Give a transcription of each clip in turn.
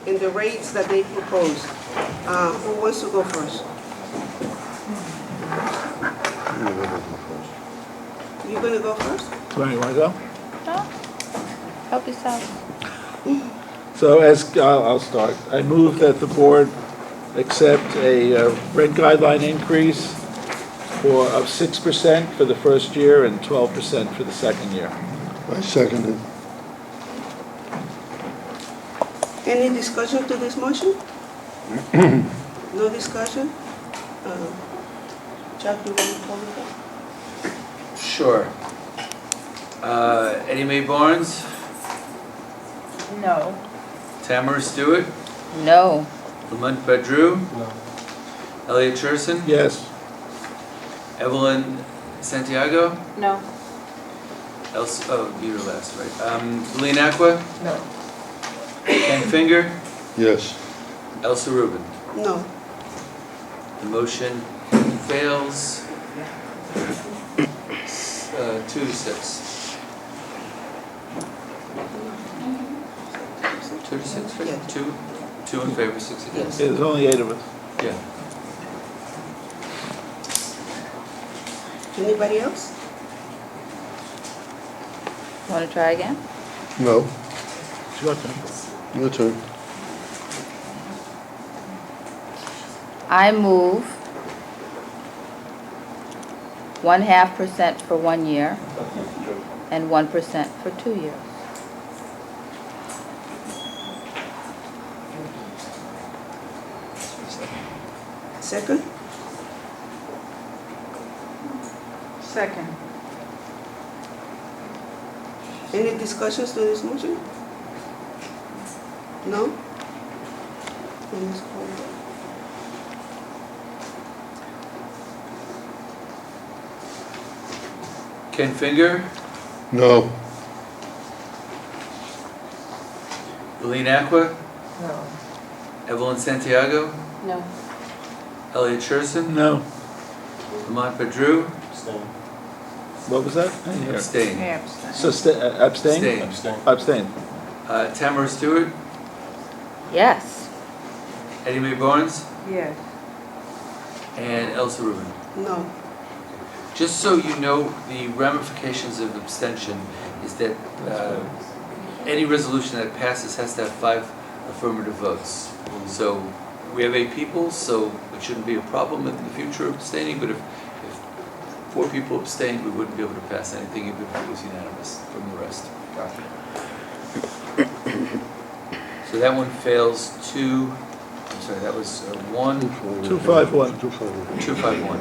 in the rates that they propose. Who wants to go first? You gonna go first? Right, you want to go? No. Help yourself. So I'll start. I move that the board accept a rent guideline increase of 6% for the first year and 12% for the second year. I second it. Any discussion to this motion? No discussion? Chuck, you want to call it up? Sure. Eddie Mae Barnes, No. Tamara Stewart, No. Lamont Badru, No. Elliot Cherson, Yes. Evelyn Santiago, No. Elsa, oh, you were last, right? Velene Acquah, No. Ken Finger, Yes. Elsa Rubin. No. The motion fails. 2 to 6. 2 to 6, right? Yeah. 2 in favor, 6 against. There's only 8 of us. Yeah. Anybody else? Want to try again? No. It's your turn. Your turn. I move 0.5% for 1 year and 1% for 2 years. Second? Second. Any discussions to this motion? No? Then let's call it up. Ken Finger, No. Velene Acquah, No. Evelyn Santiago, No. Elliot Cherson, No. Lamont Badru, What was that? I didn't hear. abstain. So abstain? Abstain. Abstain. Tamara Stewart, Yes. Eddie Mae Barnes, Yes. and Elsa Rubin. No. Just so you know, the ramifications of abstention is that any resolution that passes has to have 5 affirmative votes. So we have 8 people, so it shouldn't be a problem in the future abstaining, but if 4 people abstained, we wouldn't be able to pass anything even if it was unanimous from the rest. So that one fails 2, I'm sorry, that was 1, 251. 251. 251.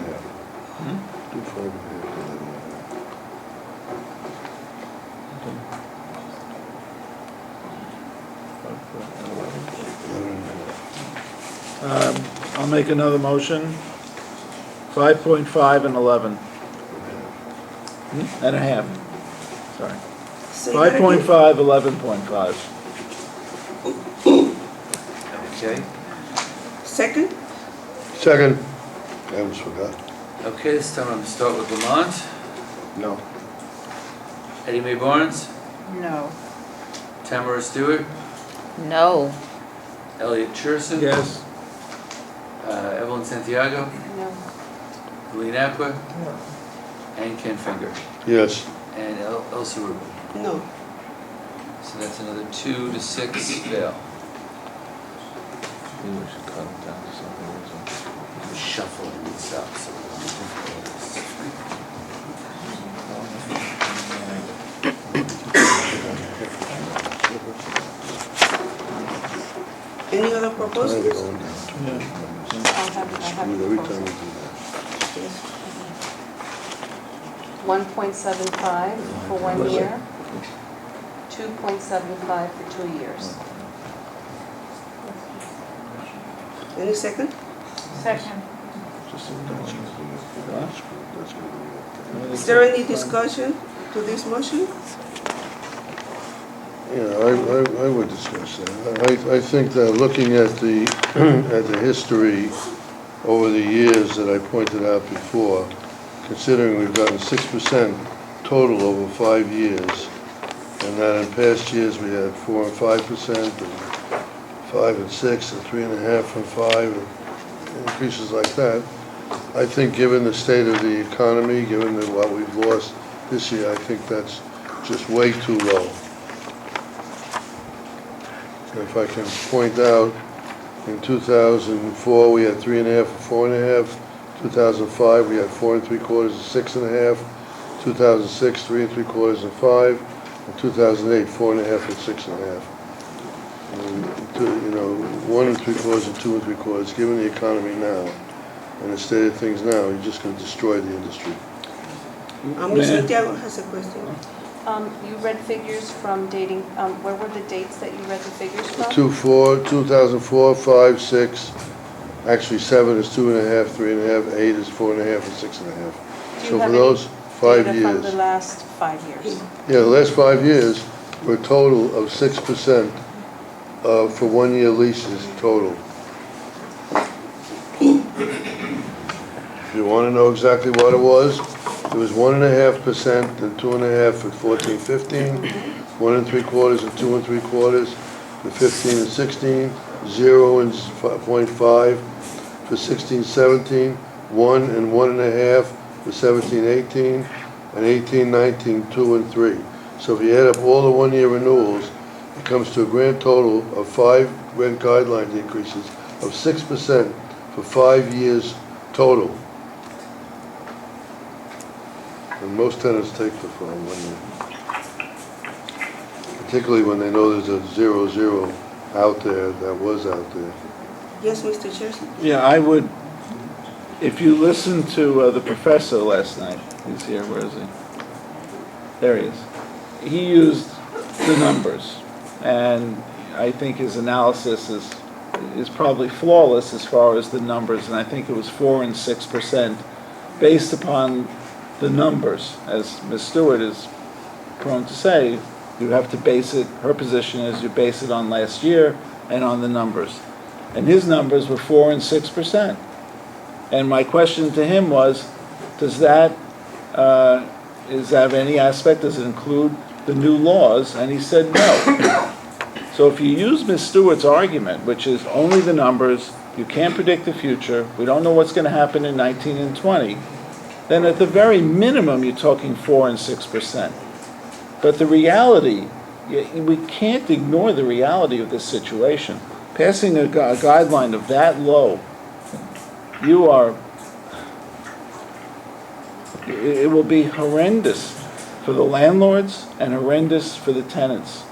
I'll make another motion. 5.5 and 11. And a half. Sorry. Say that again. 5.5, 11.5. Okay. Second? Second. I almost forgot. Okay, this time I'm going to start with Lamont. No. Eddie Mae Barnes, No. Tamara Stewart, No. Elliot Cherson, Yes. Evelyn Santiago, No. Velene Acquah, No. and Ken Finger, Yes. and Elsa Rubin. No. So that's another 2 to 6 fail. Maybe we should cut it down to something. Shuffle this up. So Any other proposals? Yeah. I'll have Every time we do that. 1.75 for 1 year, 2.75 for 2 years. Any second? Second. Is there any discussion to this motion? Yeah, I would discuss that. I think that looking at the at the history over the years that I pointed out before, considering we've gotten 6% total over 5 years, and that in past years we had 4 and 5% and 5 and 6, and 3.5 and 5, and increases like that. I think given the state of the economy, given what we've lost this year, I think that's just way too low. If I can point out, in 2004, we had 3.5 and 4.5. 2005, we had 4 3/4 and 6.5. 2006, 3 3/4 and 5. In 2008, 4.5 and 6.5. You know, 1 3/4 and 2 3/4. Given the economy now and the state of things now, you're just going to destroy the industry. Ms. Santiago has a question. You read figures from dating, where were the dates that you read the figures from? 2004, 5, 6. Actually, 7 is 2.5, 3.5, 8 is 4.5, and 6.5. Do So you for have those any 5 data years. from the last 5 years? Yeah, the last 5 years were a total of 6% for 1-year leases total. If you want to know exactly what it was 1.5% and 2.5 for 14-15, 1 3/4 and 2 3/4 for 15 and 16, 0 and 0.5 for 16-17, 1 and 1.5 for 17-18, and 18-19, 2 and 3. So if you add up all the 1-year renewals, it comes to a grand total of 5 rent guideline increases of 6% for 5 years total. And most tenants take the full 1 year. Particularly when they know there's a 0 out there, that was out there. Yes, Mr. Cherson? Yeah, I would, if you listened to the professor last night, he's here, where is he? There he is. He used the numbers, and I think his analysis is probably flawless as far as the numbers, and I think it was 4 and 6% based upon the numbers. As Ms. Stewart is prone to say, you have to base it, her position is you base it on last year and on the numbers. And his numbers were 4 and 6%. And my question to him was, does that have any aspect, does it include the new laws? And he said no. So if you use Ms. Stewart's argument, which is only the numbers, you can't predict the future, we don't know what's going to happen in 19 and 20, then at the very minimum you're talking 4 and 6%. But the reality, we can't ignore the reality of this situation. Passing a guideline of that low, it will be horrendous for the landlords and horrendous for the tenants,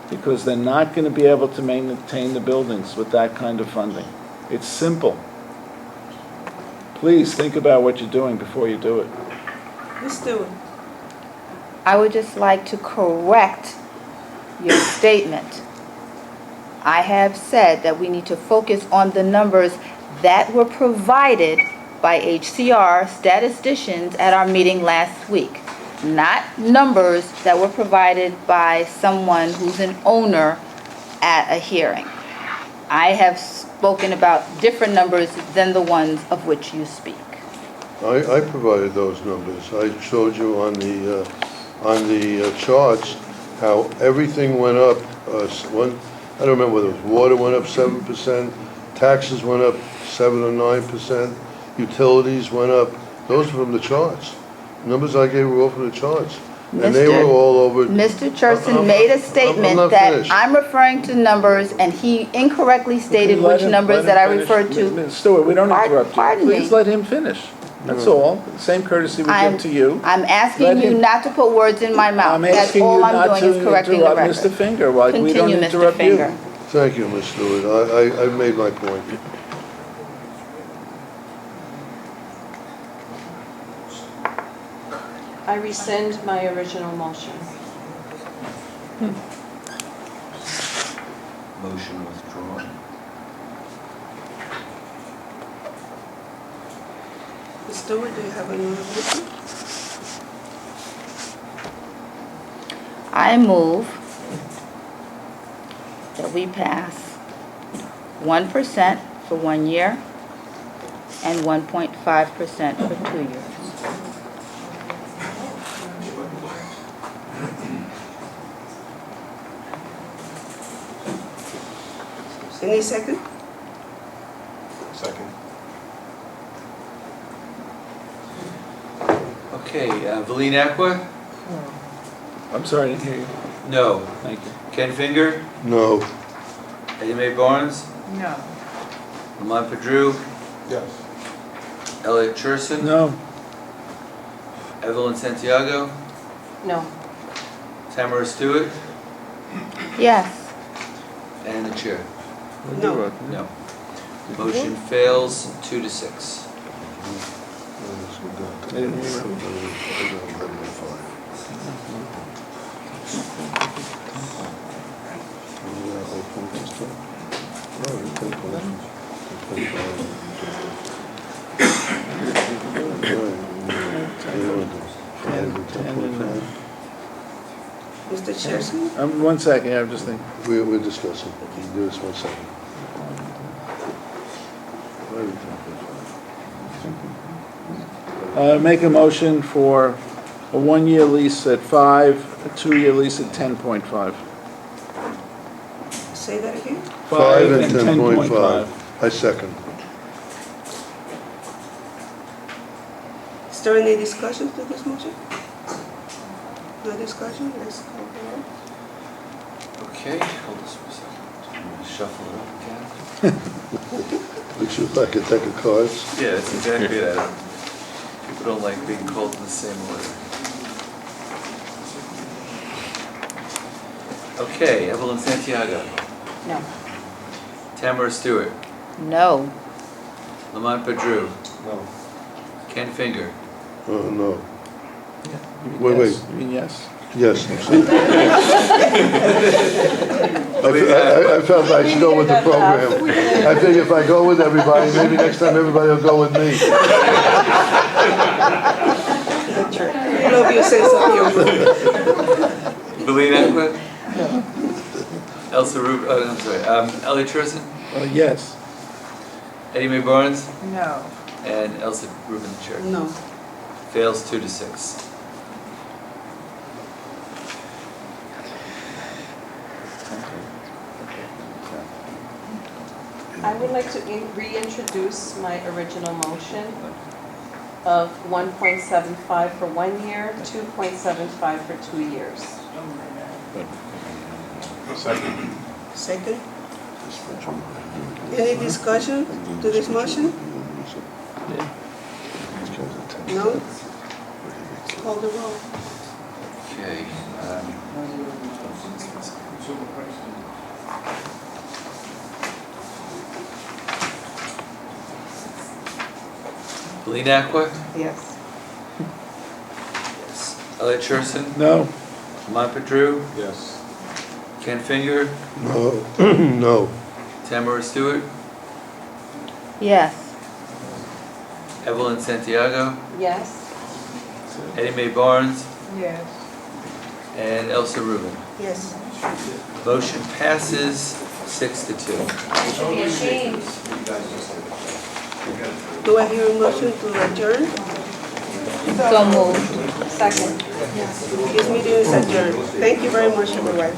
because they're not going to be able to maintain the buildings with that kind of funding. It's simple. Please think about what you're doing before you do it. Ms. Stewart? I would just like to correct your statement. I have said that we need to focus on the numbers that were provided by HCR statisticians at our meeting last week, not numbers that were provided by someone who's an owner at a hearing. I have spoken about different numbers than the ones of which you speak. I provided those numbers. I showed you on the charts how everything went up. I don't remember whether it was water went up 7%, taxes went up 7 or 9%, utilities went up. Those are from the charts. Numbers I gave were all from the charts. And they were all over. Mr. Cherson made a statement not that finished. I'm referring to numbers, and he incorrectly stated Let which him numbers that I finish. referred to. Ms. Stewart, we don't interrupt you. Pardon me. Please let him finish. That's all. Same courtesy we give to you. I'm asking Let you him- not to put words in my mouth. I'm That's asking you all I'm not doing is to correcting the interrupt Mr. record. Finger, like we don't Continue, Mr. interrupt you. Finger. Thank you, Ms. Stewart. I made my point. I rescind my original motion. Motion withdrawn. Ms. Stewart, do you have another motion? I move that we pass 1% for 1 year and 1.5% for 2 years. Any second? Second. Okay, Velene, Acquah? I'm sorry, I didn't hear you. No. Thank you. Ken Finger? No. Eddie Mae Barnes? No. Lamont Badru? Yes. Elliot Cherson? No. Evelyn Santiago? No. Tamara Stewart? Yes. And the chair? No. No. Motion fails 2-6. I didn't hear you. Mr. Cherson? One second, I'm just thinking. We're discussing. Give us 1 second. Make a motion for a 1-year lease at 5, a 2-year lease at 10.5. Say that again? 5 and 10.5. I second. Is there any discussion to this motion? No discussion? Let's call the roll. Okay, hold this for a second. I'm gonna shuffle it up again. Looks like a deck of cards. Yeah, that's exactly it. People don't like being called in the same order. Okay, Evelyn Santiago. No. Tamara Stewart. No. Lamont Badru. No. Ken Finger. No. You mean Wait, yes? wait. You mean yes? Yes. I felt I should go with the program. I think if I go with everybody, maybe next time everybody will go with me. We love your sense of humor. Velene, Acquah. Elsa Rubin, I'm sorry, Elliot Cherson. Yes. Eddie Mae Barnes. No. And Elsa Rubin, the chair. No. Fails 2-6. I would like to reintroduce my original motion of 1.75 for 1 year, 2.75 for 2 years. Second. Second? Any discussion to this motion? No? Call the roll. Okay. Velene, Acquah. Yes. Yes. Elliot Cherson. No. Lamont Badru. Yes. Ken Finger. No. No. Tamara Stewart. Yes. Evelyn Santiago. Yes. Eddie Mae Barnes. Yes. And Elsa Rubin. Yes. Motion passes 6-2. Do I hear a motion to adjourn? So moved. Second. This meeting is adjourned. Thank you very much, everyone.